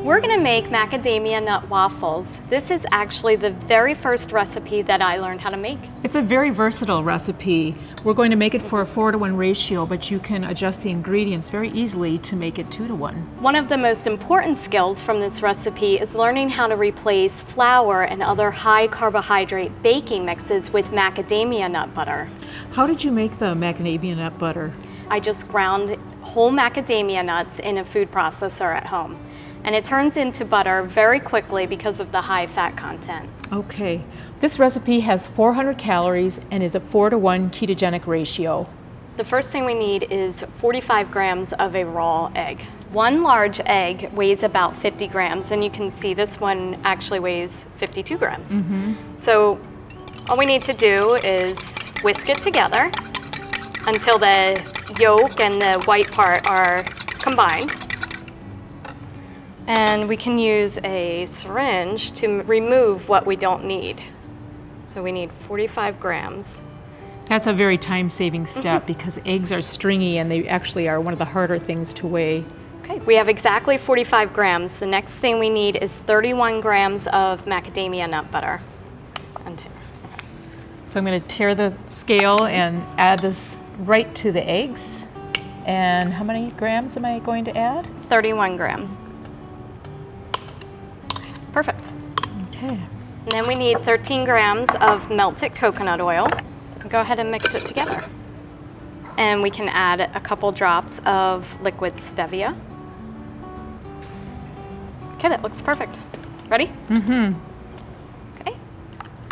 We're gonna make macadamia nut waffles. This is actually the very first recipe that I learned how to make. It's a very versatile recipe. We're going to make it for a 4-to-1 ratio, but you can adjust the ingredients very easily to make it 2-to-1. One of the most important skills from this recipe is learning how to replace flour and other high carbohydrate baking mixes with macadamia nut butter. How did you make the macadamia nut butter? I just ground whole macadamia nuts in a food processor at home. And it turns into butter very quickly because of the high fat content. Okay. This recipe has 400 calories and is a 4-to-1 ketogenic ratio. The first thing we need is 45 grams of a raw egg. One large egg weighs about 50 grams, and you can see this one actually weighs 52 grams. So all we need to do is whisk it together until the yolk and the white part are combined. And we can use a syringe to remove what we don't need. So we need 45 grams. That's a very time-saving step because eggs are stringy and they actually are one of the harder things to weigh. Okay, we have exactly 45 grams. The next thing we need is 31 grams of macadamia nut butter. So I'm going to tear the scale and add this right to the eggs. And how many grams am I going to add? 31 grams. Perfect. Okay. And then we need 13 grams of melted coconut oil. Go ahead and mix it together. And we can add a couple drops of liquid stevia. Okay, that looks perfect. Ready? Okay.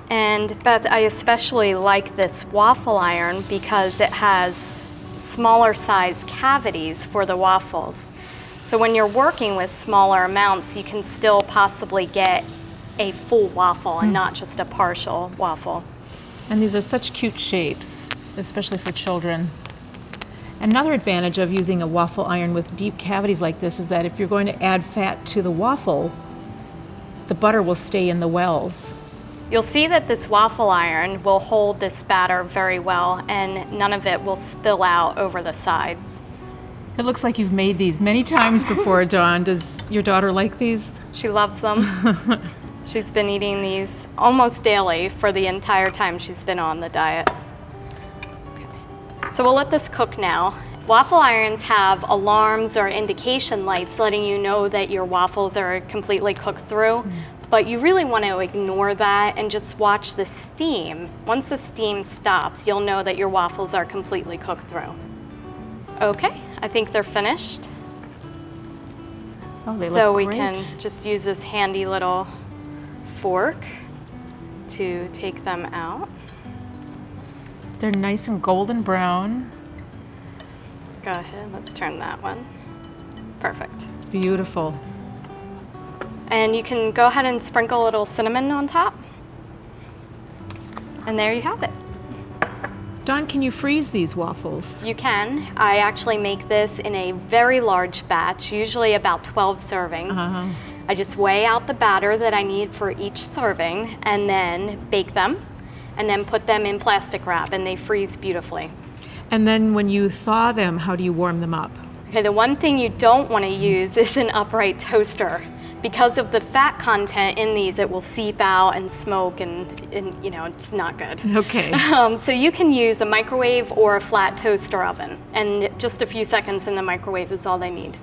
And Beth, I especially like this waffle iron because it has smaller size cavities for the waffles. So when you're working with smaller amounts, you can still possibly get a full waffle and not just a partial waffle. And these are such cute shapes, especially for children. Another advantage of using a waffle iron with deep cavities like this is that if you're going to add fat to the waffle, the butter will stay in the wells. You'll see that this waffle iron will hold this batter very well and none of it will spill out over the sides. It looks like you've made these many times before, Dawn. Does your daughter like these? She loves them. She's been eating these almost daily for the entire time she's been on the diet. Okay. So we'll let this cook now. Waffle irons have alarms or indication lights letting you know that your waffles are completely cooked through, but you really want to ignore that and just watch the steam. Once the steam stops, you'll know that your waffles are completely cooked through. Okay, I think they're finished. Oh, they so look we great. can just use this handy little fork to take them out. They're nice and golden brown. Go ahead, let's turn that one. Perfect. Beautiful. And you can go ahead and sprinkle a little cinnamon on top. And there you have it. Dawn, can you freeze these waffles? You can. I actually make this in a very large batch, usually about 12 servings. I just weigh out the batter that I need for each serving and then bake them and then put them in plastic wrap and they freeze beautifully. And then when you thaw them, how do you warm them up? Okay, the one thing you don't want to use is an upright toaster. Because of the fat content in these, it will seep out and smoke and you know, it's not good. Okay. So you can use a microwave or a flat toaster oven, and just a few seconds in the microwave is all they need.